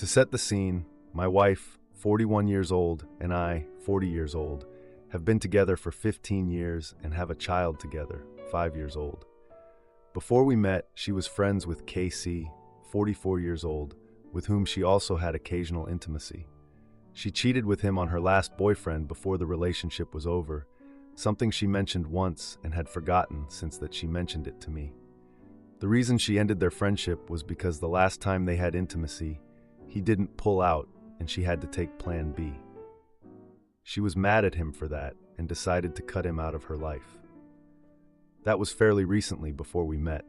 To set the scene, my wife, 41 years old, and I, 40 years old, have been together for 15 years and have a child together, 5 years old. Before we met, she was friends with KC, 44 years old, with whom she also had occasional intimacy. She cheated with him on her last boyfriend before the relationship was over, something she mentioned once and had forgotten since that she mentioned it to me. The reason she ended their friendship was because the last time they had intimacy, he didn't pull out and she had to take plan B. She was mad at him for that and decided to cut him out of her life. That was fairly recently before we met,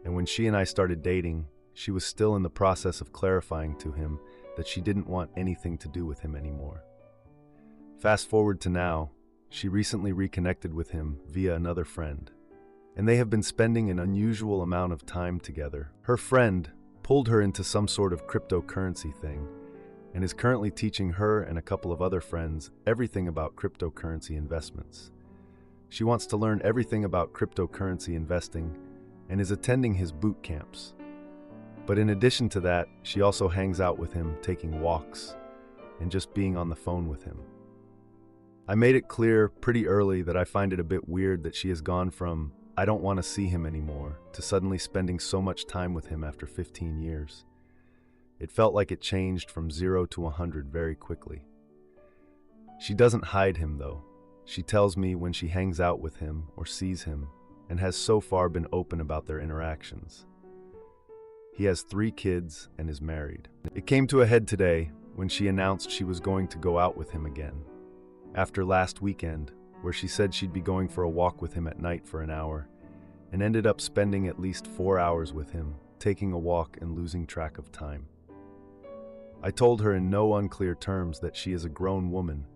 and when she and I started dating, she was still in the process of clarifying to him that she didn't want anything to do with him anymore. Fast forward to now, she recently reconnected with him via another friend, and they have been spending an unusual amount of time together. Her friend pulled her into some sort of cryptocurrency thing and is currently teaching her and a couple of other friends everything about cryptocurrency investments. She wants to learn everything about cryptocurrency investing and is attending his boot camps. But in addition to that, she also hangs out with him, taking walks and just being on the phone with him. I made it clear pretty early that I find it a bit weird that she has gone from "I don't want to see him anymore" to suddenly spending so much time with him after 15 years. It felt like it changed from 0 to 100 very quickly. She doesn't hide him though. She tells me when she hangs out with him or sees him, and has so far been open about their interactions. He has 3 kids and is married. It came to a head today when she announced she was going to go out with him again. After last weekend, where she said she'd be going for a walk with him at night for an hour, and ended up spending at least 4 hours with him, taking a walk and losing track of time. I told her in no unclear terms that she is a grown woman,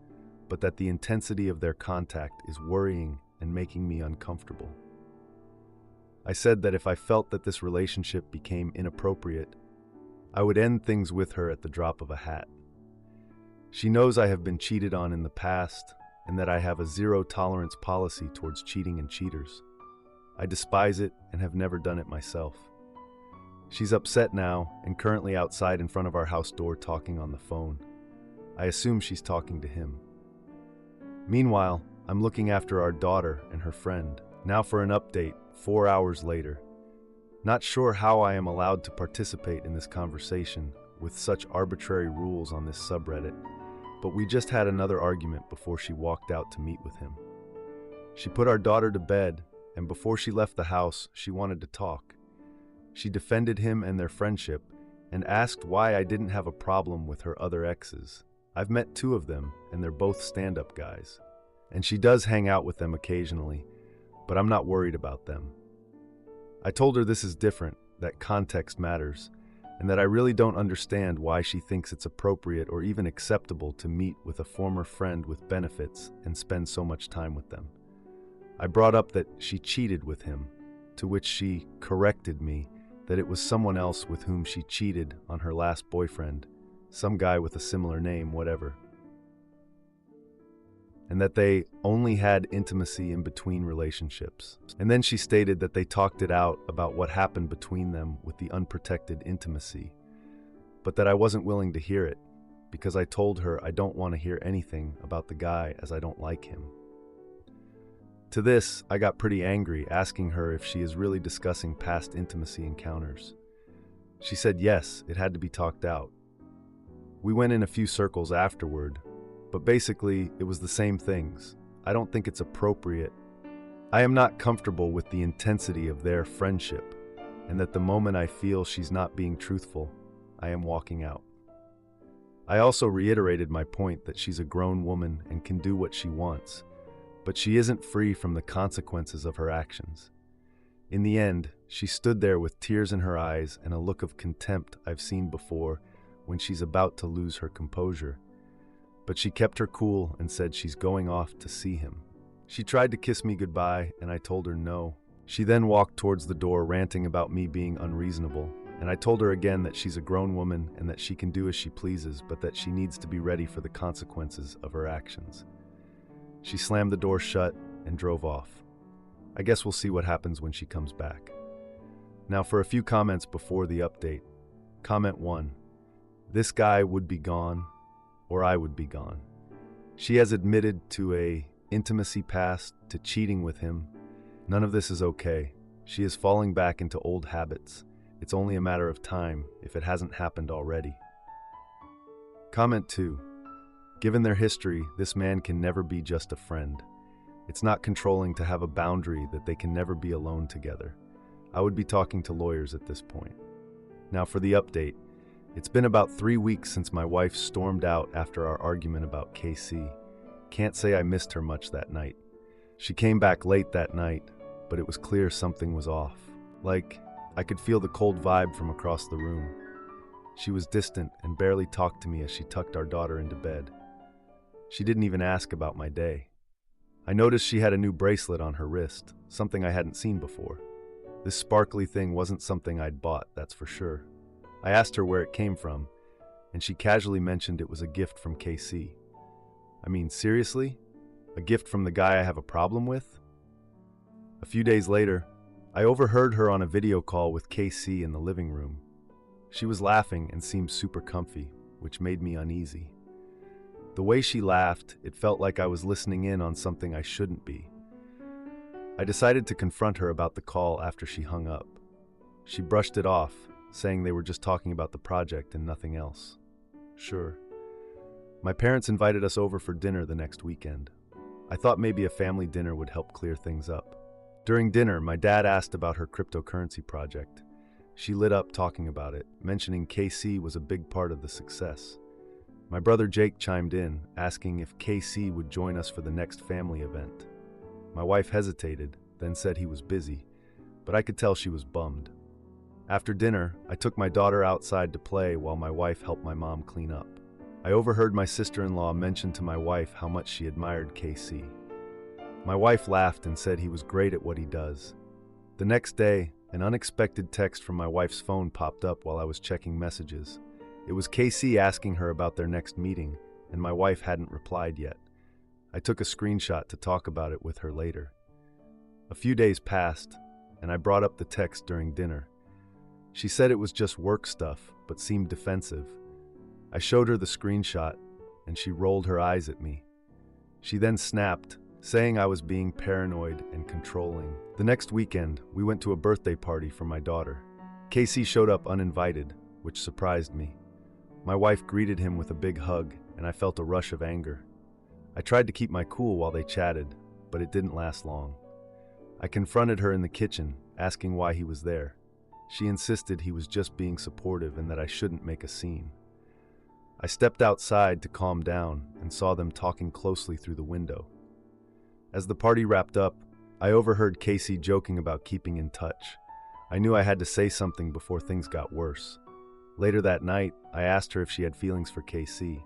but that the intensity of their contact is worrying and making me uncomfortable. I said that if I felt that this relationship became inappropriate, I would end things with her at the drop of a hat. She knows I have been cheated on in the past and that I have a zero-tolerance policy towards cheating and cheaters. I despise it and have never done it myself. She's upset now and currently outside in front of our house door talking on the phone. I assume she's talking to him. Meanwhile, I'm looking after our daughter and her friend. Now for an update, 4 hours later. Not sure how I am allowed to participate in this conversation with such arbitrary rules on this subreddit, but we just had another argument before she walked out to meet with him. She put our daughter to bed, and before she left the house, she wanted to talk. She defended him and their friendship and asked why I didn't have a problem with her other exes. I've met 2 of them, and they're both stand-up guys. And she does hang out with them occasionally, but I'm not worried about them. I told her this is different, that context matters, and that I really don't understand why she thinks it's appropriate or even acceptable to meet with a former friend with benefits and spend so much time with them. I brought up that she cheated with him, to which she corrected me that it was someone else with whom she cheated on her last boyfriend, some guy with a similar name, whatever, and that they only had intimacy in between relationships. And then she stated that they talked it out about what happened between them with the unprotected intimacy, but that I wasn't willing to hear it because I told her I don't want to hear anything about the guy as I don't like him. To this, I got pretty angry, asking her if she is really discussing past intimacy encounters. She said yes, it had to be talked out. We went in a few circles afterward, but basically it was the same things. I don't think it's appropriate. I am not comfortable with the intensity of their friendship, and that the moment I feel she's not being truthful, I am walking out. I also reiterated my point that she's a grown woman and can do what she wants, but she isn't free from the consequences of her actions. In the end, she stood there with tears in her eyes and a look of contempt I've seen before when she's about to lose her composure. But she kept her cool and said she's going off to see him. She tried to kiss me goodbye, and I told her no. She then walked towards the door ranting about me being unreasonable, and I told her again that she's a grown woman and that she can do as she pleases, but that she needs to be ready for the consequences of her actions. She slammed the door shut and drove off. I guess we'll see what happens when she comes back. Now for a few comments before the update. Comment 1. This guy would be gone, or I would be gone. She has admitted to a intimacy past, to cheating with him. None of this is okay. She is falling back into old habits. It's only a matter of time if it hasn't happened already. Comment 2. Given their history, this man can never be just a friend. It's not controlling to have a boundary that they can never be alone together. I would be talking to lawyers at this point. Now for the update. It's been about 3 weeks since my wife stormed out after our argument about KC. Can't say I missed her much that night. She came back late that night, but it was clear something was off. Like, I could feel the cold vibe from across the room. She was distant and barely talked to me as she tucked our daughter into bed. She didn't even ask about my day. I noticed she had a new bracelet on her wrist, something I hadn't seen before. This sparkly thing wasn't something I'd bought, that's for sure. I asked her where it came from, and she casually mentioned it was a gift from KC. I mean, seriously? A gift from the guy I have a problem with? A few days later, I overheard her on a video call with KC in the living room. She was laughing and seemed super comfy, which made me uneasy. The way she laughed, it felt like I was listening in on something I shouldn't be. I decided to confront her about the call after she hung up. She brushed it off, saying they were just talking about the project and nothing else. Sure. My parents invited us over for dinner the next weekend. I thought maybe a family dinner would help clear things up. During dinner, my dad asked about her cryptocurrency project. She lit up talking about it, mentioning KC was a big part of the success. My brother Jake chimed in, asking if KC would join us for the next family event. My wife hesitated, then said he was busy, but I could tell she was bummed. After dinner, I took my daughter outside to play while my wife helped my mom clean up. I overheard my sister-in-law mention to my wife how much she admired KC. My wife laughed and said he was great at what he does. The next day, an unexpected text from my wife's phone popped up while I was checking messages. It was KC asking her about their next meeting, and my wife hadn't replied yet. I took a screenshot to talk about it with her later. A few days passed, and I brought up the text during dinner. She said it was just work stuff, but seemed defensive. I showed her the screenshot, and she rolled her eyes at me. She then snapped, saying I was being paranoid and controlling. The next weekend, we went to a birthday party for my daughter. KC showed up uninvited, which surprised me. My wife greeted him with a big hug, and I felt a rush of anger. I tried to keep my cool while they chatted, but it didn't last long. I confronted her in the kitchen, asking why he was there. She insisted he was just being supportive and that I shouldn't make a scene. I stepped outside to calm down and saw them talking closely through the window. As the party wrapped up, I overheard KC joking about keeping in touch. I knew I had to say something before things got worse. Later that night, I asked her if she had feelings for KC.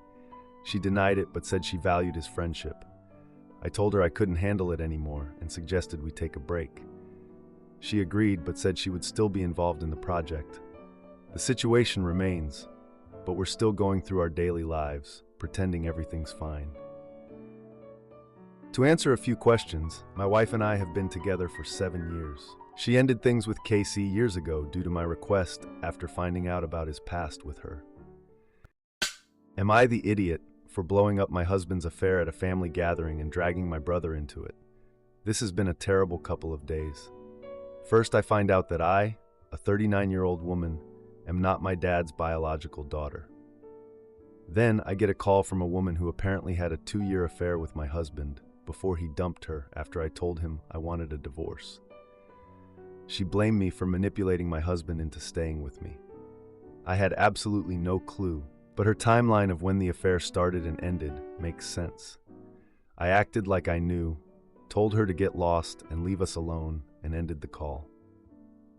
She denied it but said she valued his friendship. I told her I couldn't handle it anymore and suggested we take a break. She agreed but said she would still be involved in the project. The situation remains, but we're still going through our daily lives, pretending everything's fine. To answer a few questions, my wife and I have been together for 7 years. She ended things with KC years ago due to my request after finding out about his past with her. Am I the idiot for blowing up my husband's affair at a family gathering and dragging my brother into it? This has been a terrible couple of days. First, I find out that I, a 39-year-old woman, am not my dad's biological daughter. Then I get a call from a woman who apparently had a 2-year affair with my husband before he dumped her after I told him I wanted a divorce. She blamed me for manipulating my husband into staying with me. I had absolutely no clue, but her timeline of when the affair started and ended makes sense. I acted like I knew, told her to get lost and leave us alone, and ended the call.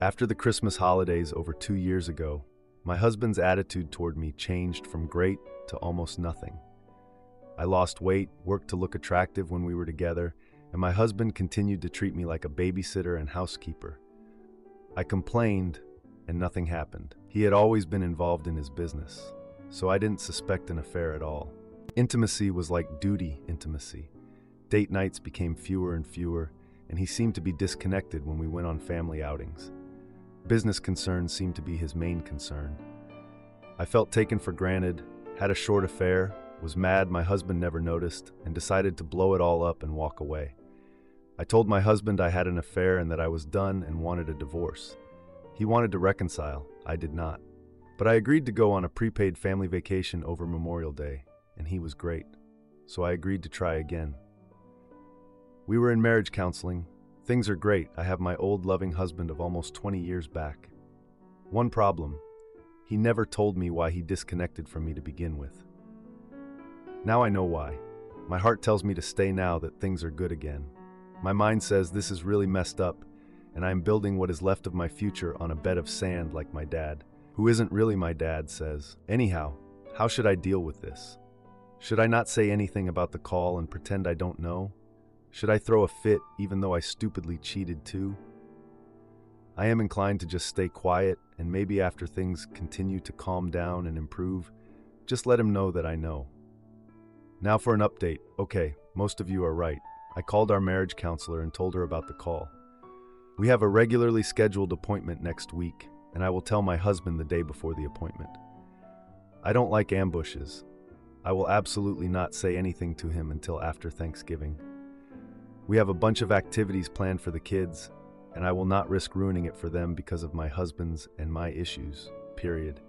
After the Christmas holidays over 2 years ago, my husband's attitude toward me changed from great to almost nothing. I lost weight, worked to look attractive when we were together, and my husband continued to treat me like a babysitter and housekeeper. I complained, and nothing happened. He had always been involved in his business, so I didn't suspect an affair at all. Intimacy was like duty intimacy. Date nights became fewer and fewer, and he seemed to be disconnected when we went on family outings. Business concerns seemed to be his main concern. I felt taken for granted, had a short affair, was mad my husband never noticed, and decided to blow it all up and walk away. I told my husband I had an affair and that I was done and wanted a divorce. He wanted to reconcile, I did not. But I agreed to go on a prepaid family vacation over Memorial Day, and he was great. So I agreed to try again. We were in marriage counseling. Things are great. I have my old loving husband of almost 20 years back. One problem. He never told me why he disconnected from me to begin with. Now I know why. My heart tells me to stay now that things are good again. My mind says this is really messed up, and I am building what is left of my future on a bed of sand like my dad, who isn't really my dad, says. Anyhow, how should I deal with this? Should I not say anything about the call and pretend I don't know? Should I throw a fit even though I stupidly cheated too? I am inclined to just stay quiet, and maybe after things continue to calm down and improve, just let him know that I know. Now for an update. Okay, most of you are right. I called our marriage counselor and told her about the call. We have a regularly scheduled appointment next week, and I will tell my husband the day before the appointment. I don't like ambushes. I will absolutely not say anything to him until after Thanksgiving. We have a bunch of activities planned for the kids, and I will not risk ruining it for them because of my husband's and my issues, period.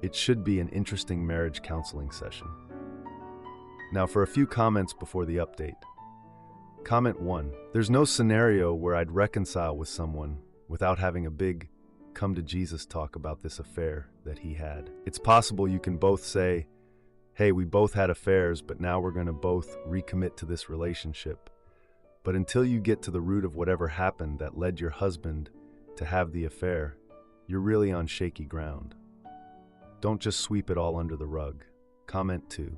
It should be an interesting marriage counseling session. Now for a few comments before the update. Comment 1. There's no scenario where I'd reconcile with someone without having a big come to Jesus talk about this affair that he had. It's possible you can both say, hey, we both had affairs, but now we're going to both recommit to this relationship. But until you get to the root of whatever happened that led your husband to have the affair, you're really on shaky ground. Don't just sweep it all under the rug. Comment 2.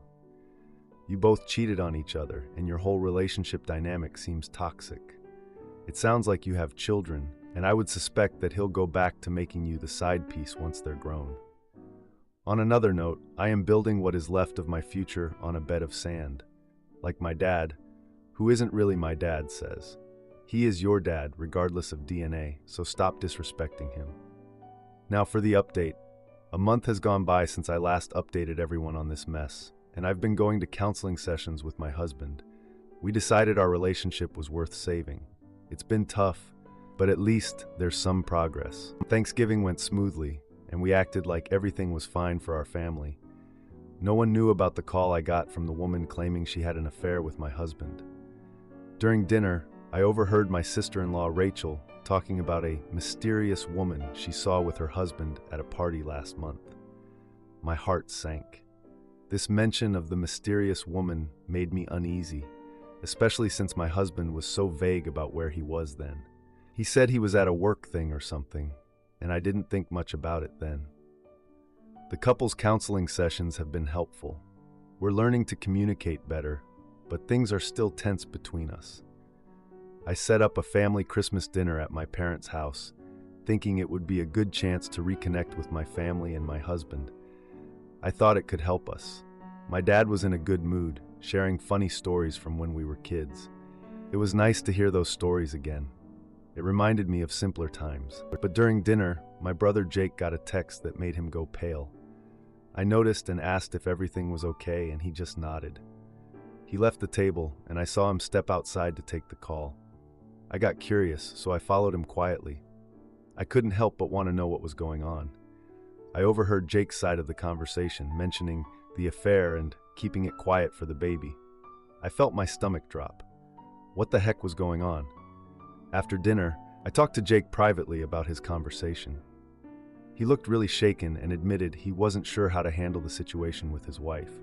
You both cheated on each other, and your whole relationship dynamic seems toxic. It sounds like you have children, and I would suspect that he'll go back to making you the side piece once they're grown. On another note, I am building what is left of my future on a bed of sand. Like my dad, who isn't really my dad, says. He is your dad, regardless of DNA, so stop disrespecting him. Now for the update. A month has gone by since I last updated everyone on this mess, and I've been going to counseling sessions with my husband. We decided our relationship was worth saving. It's been tough, but at least there's some progress. Thanksgiving went smoothly, and we acted like everything was fine for our family. No one knew about the call I got from the woman claiming she had an affair with my husband. During dinner, I overheard my sister-in-law Rachel talking about a mysterious woman she saw with her husband at a party last month. My heart sank. This mention of the mysterious woman made me uneasy, especially since my husband was so vague about where he was then. He said he was at a work thing or something, and I didn't think much about it then. The couple's counseling sessions have been helpful. We're learning to communicate better, but things are still tense between us. I set up a family Christmas dinner at my parents' house, thinking it would be a good chance to reconnect with my family and my husband. I thought it could help us. My dad was in a good mood, sharing funny stories from when we were kids. It was nice to hear those stories again. It reminded me of simpler times. But during dinner, my brother Jake got a text that made him go pale. I noticed and asked if everything was okay, and he just nodded. He left the table, and I saw him step outside to take the call. I got curious, so I followed him quietly. I couldn't help but want to know what was going on. I overheard Jake's side of the conversation, mentioning the affair and keeping it quiet for the baby. I felt my stomach drop. What the heck was going on? After dinner, I talked to Jake privately about his conversation. He looked really shaken and admitted he wasn't sure how to handle the situation with his wife.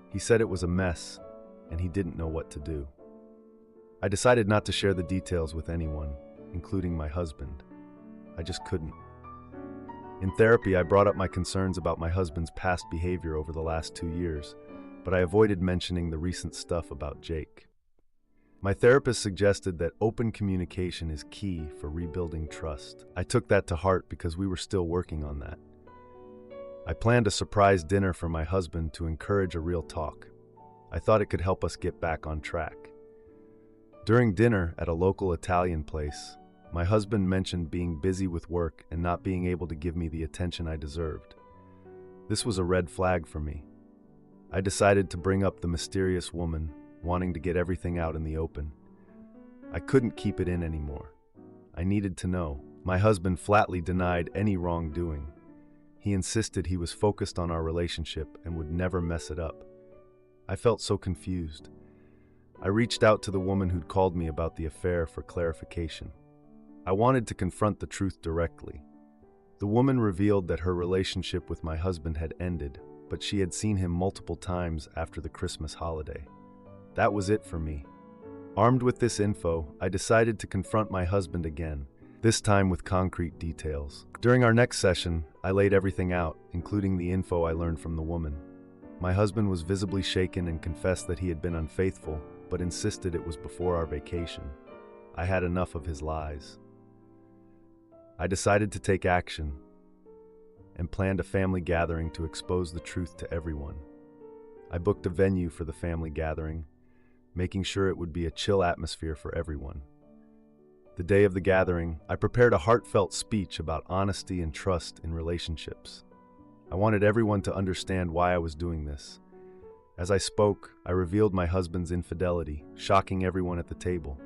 He said it was a mess, and he didn't know what to do. I decided not to share the details with anyone, including my husband. I just couldn't. In therapy, I brought up my concerns about my husband's past behavior over the last 2 years, but I avoided mentioning the recent stuff about Jake. My therapist suggested that open communication is key for rebuilding trust. I took that to heart because we were still working on that. I planned a surprise dinner for my husband to encourage a real talk. I thought it could help us get back on track. During dinner at a local Italian place, my husband mentioned being busy with work and not being able to give me the attention I deserved. This was a red flag for me. I decided to bring up the mysterious woman, wanting to get everything out in the open. I couldn't keep it in anymore. I needed to know. My husband flatly denied any wrongdoing. He insisted he was focused on our relationship and would never mess it up. I felt so confused. I reached out to the woman who'd called me about the affair for clarification. I wanted to confront the truth directly. The woman revealed that her relationship with my husband had ended, but she had seen him multiple times after the Christmas holiday. That was it for me. Armed with this info, I decided to confront my husband again, this time with concrete details. During our next session, I laid everything out, including the info I learned from the woman. My husband was visibly shaken and confessed that he had been unfaithful, but insisted it was before our vacation. I had enough of his lies. I decided to take action and planned a family gathering to expose the truth to everyone. I booked a venue for the family gathering, making sure it would be a chill atmosphere for everyone. The day of the gathering, I prepared a heartfelt speech about honesty and trust in relationships. I wanted everyone to understand why I was doing this. As I spoke, I revealed my husband's infidelity, shocking everyone at the table.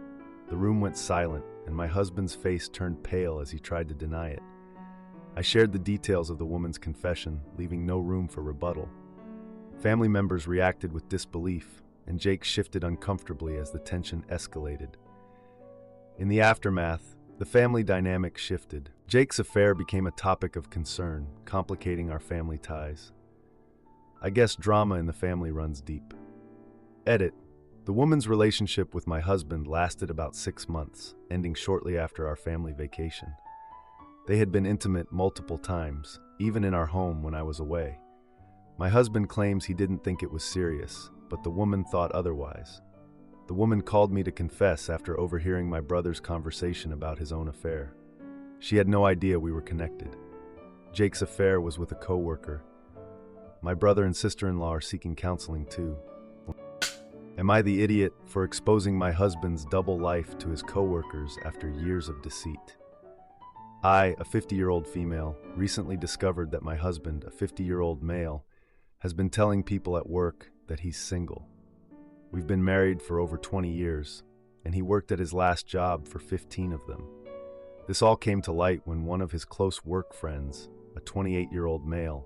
The room went silent, and my husband's face turned pale as he tried to deny it. I shared the details of the woman's confession, leaving no room for rebuttal. Family members reacted with disbelief, and Jake shifted uncomfortably as the tension escalated. In the aftermath, the family dynamic shifted. Jake's affair became a topic of concern, complicating our family ties. I guess drama in the family runs deep. Edit. The woman's relationship with my husband lasted about 6 months, ending shortly after our family vacation. They had been intimate multiple times, even in our home when I was away. My husband claims he didn't think it was serious, but the woman thought otherwise. The woman called me to confess after overhearing my brother's conversation about his own affair. She had no idea we were connected. Jake's affair was with a coworker. My brother and sister-in-law are seeking counseling too. Am I the idiot for exposing my husband's double life to his coworkers after years of deceit? I, a 50-year-old female, recently discovered that my husband, a 50-year-old male, has been telling people at work that he's single. We've been married for over 20 years, and he worked at his last job for 15 of them. This all came to light when one of his close work friends, a 28-year-old male,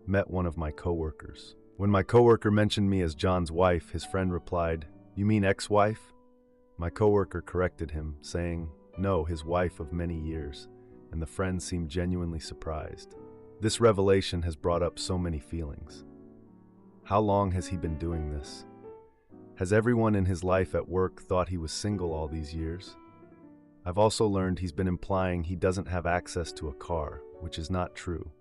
met one of my coworkers. When my coworker mentioned me as John's wife, his friend replied, "You mean ex-wife?" My coworker corrected him, saying, "No, his wife of many years," and the friend seemed genuinely surprised. This revelation has brought up so many feelings. How long has he been doing this? Has everyone in his life at work thought he was single all these years? I've also learned he's been implying he doesn't have access to a car, which is not true.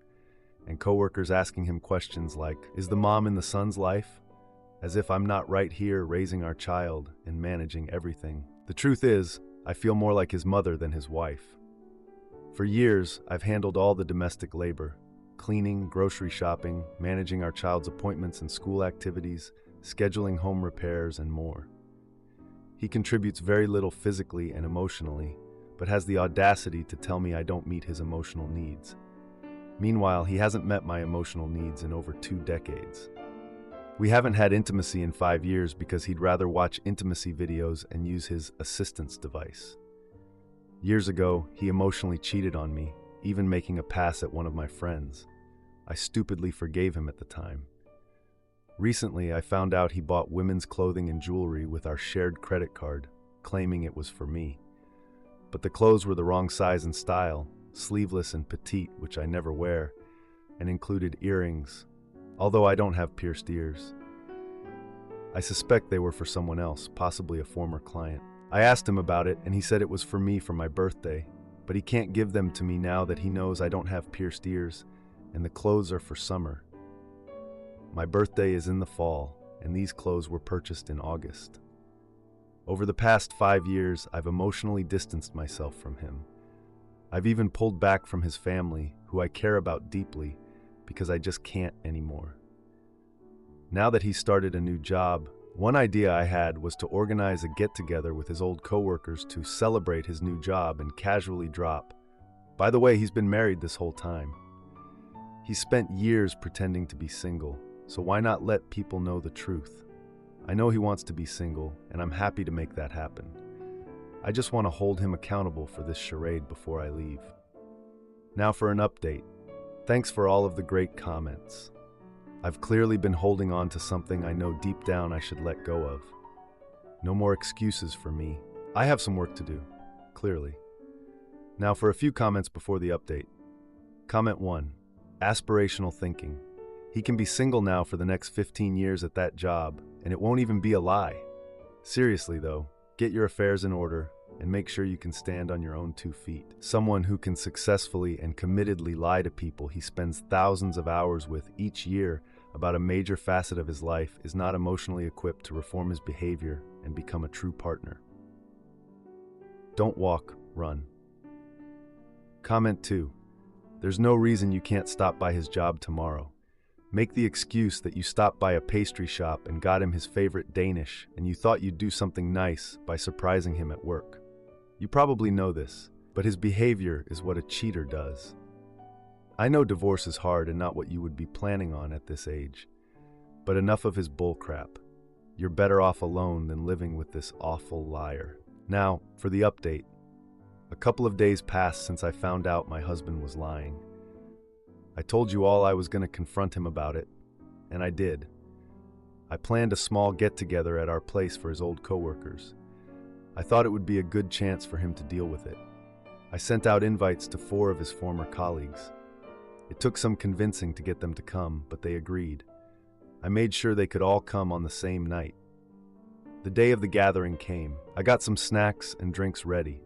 And coworkers asking him questions like, "Is the mom in the son's life?" As if I'm not right here raising our child and managing everything. The truth is, I feel more like his mother than his wife. For years, I've handled all the domestic labor: cleaning, grocery shopping, managing our child's appointments and school activities, scheduling home repairs, and more. He contributes very little physically and emotionally, but has the audacity to tell me I don't meet his emotional needs. Meanwhile, he hasn't met my emotional needs in over 2 decades. We haven't had intimacy in 5 years because he'd rather watch intimacy videos and use his assistance device. Years ago, he emotionally cheated on me, even making a pass at one of my friends. I stupidly forgave him at the time. Recently, I found out he bought women's clothing and jewelry with our shared credit card, claiming it was for me. But the clothes were the wrong size and style, sleeveless and petite, which I never wear, and included earrings, although I don't have pierced ears. I suspect they were for someone else, possibly a former client. I asked him about it, and he said it was for me for my birthday, but he can't give them to me now that he knows I don't have pierced ears, and the clothes are for summer. My birthday is in the fall, and these clothes were purchased in August. Over the past 5 years, I've emotionally distanced myself from him. I've even pulled back from his family, who I care about deeply, because I just can't anymore. Now that he's started a new job, one idea I had was to organize a get-together with his old coworkers to celebrate his new job and casually drop, "By the way, he's been married this whole time." He spent years pretending to be single, so why not let people know the truth? I know he wants to be single, and I'm happy to make that happen. I just want to hold him accountable for this charade before I leave. Now for an update. Thanks for all of the great comments. I've clearly been holding on to something I know deep down I should let go of. No more excuses for me. I have some work to do, clearly. Now for a few comments before the update. Comment 1. Aspirational thinking. He can be single now for the next 15 years at that job, and it won't even be a lie. Seriously though, get your affairs in order and make sure you can stand on your own 2 feet. Someone who can successfully and committedly lie to people he spends thousands of hours with each year about a major facet of his life is not emotionally equipped to reform his behavior and become a true partner. Don't walk, run. Comment 2. There's no reason you can't stop by his job tomorrow. Make the excuse that you stopped by a pastry shop and got him his favorite Danish, and you thought you'd do something nice by surprising him at work. You probably know this, but his behavior is what a cheater does. I know divorce is hard and not what you would be planning on at this age, but enough of his bullcrap. You're better off alone than living with this awful liar. Now, for the update. A couple of days passed since I found out my husband was lying. I told you all I was going to confront him about it, and I did. I planned a small get-together at our place for his old coworkers. I thought it would be a good chance for him to deal with it. I sent out invites to 4 of his former colleagues. It took some convincing to get them to come, but they agreed. I made sure they could all come on the same night. The day of the gathering came. I got some snacks and drinks ready.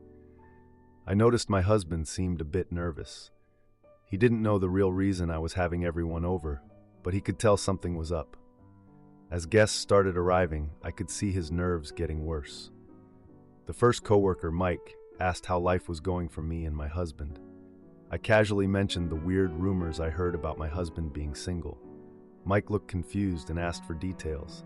I noticed my husband seemed a bit nervous. He didn't know the real reason I was having everyone over, but he could tell something was up. As guests started arriving, I could see his nerves getting worse. The first coworker, Mike, asked how life was going for me and my husband. I casually mentioned the weird rumors I heard about my husband being single. Mike looked confused and asked for details.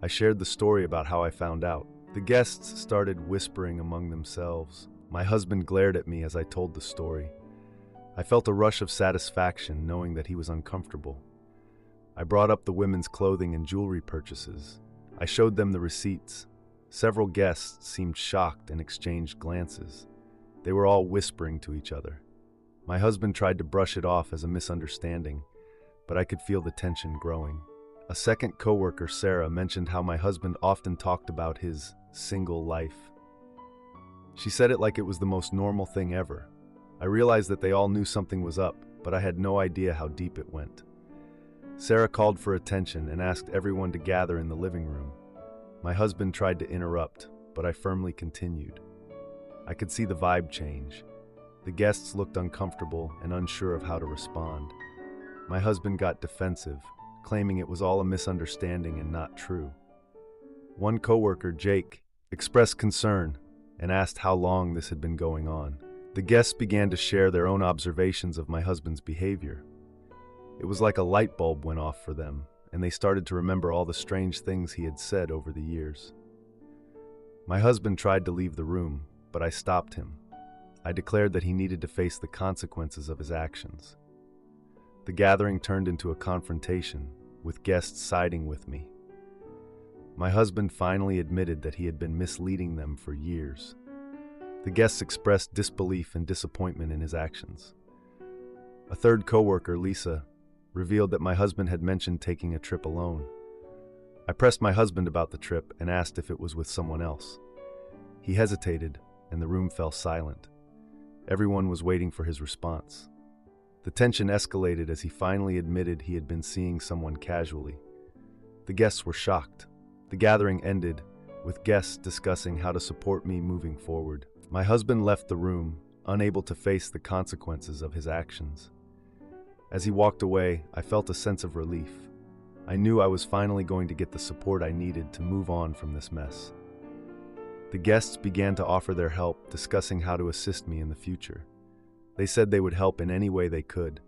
I shared the story about how I found out. The guests started whispering among themselves. My husband glared at me as I told the story. I felt a rush of satisfaction knowing that he was uncomfortable. I brought up the women's clothing and jewelry purchases. I showed them the receipts. Several guests seemed shocked and exchanged glances. They were all whispering to each other. My husband tried to brush it off as a misunderstanding, but I could feel the tension growing. A second coworker, Sarah, mentioned how my husband often talked about his single life. She said it like it was the most normal thing ever. I realized that they all knew something was up, but I had no idea how deep it went. Sarah called for attention and asked everyone to gather in the living room. My husband tried to interrupt, but I firmly continued. I could see the vibe change. The guests looked uncomfortable and unsure of how to respond. My husband got defensive, claiming it was all a misunderstanding and not true. One coworker, Jake, expressed concern and asked how long this had been going on. The guests began to share their own observations of my husband's behavior. It was like a light bulb went off for them, and they started to remember all the strange things he had said over the years. My husband tried to leave the room, but I stopped him. I declared that he needed to face the consequences of his actions. The gathering turned into a confrontation, with guests siding with me. My husband finally admitted that he had been misleading them for years. The guests expressed disbelief and disappointment in his actions. A third coworker, Lisa, revealed that my husband had mentioned taking a trip alone. I pressed my husband about the trip and asked if it was with someone else. He hesitated, and the room fell silent. Everyone was waiting for his response. The tension escalated as he finally admitted he had been seeing someone casually. The guests were shocked. The gathering ended, with guests discussing how to support me moving forward. My husband left the room, unable to face the consequences of his actions. As he walked away, I felt a sense of relief. I knew I was finally going to get the support I needed to move on from this mess. The guests began to offer their help, discussing how to assist me in the future. They said they would help in any way they could,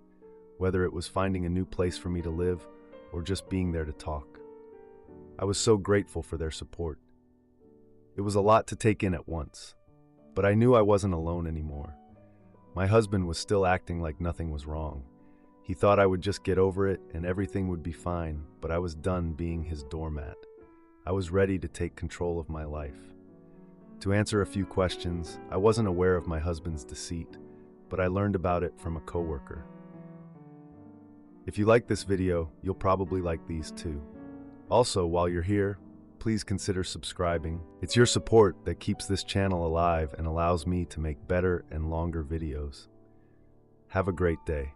whether it was finding a new place for me to live or just being there to talk. I was so grateful for their support. It was a lot to take in at once, but I knew I wasn't alone anymore. My husband was still acting like nothing was wrong. He thought I would just get over it and everything would be fine, but I was done being his doormat. I was ready to take control of my life. To answer a few questions, I wasn't aware of my husband's deceit, but I learned about it from a coworker. If you like this video, you'll probably like these too. Also, while you're here, please consider subscribing. It's your support that keeps this channel alive and allows me to make better and longer videos. Have a great day.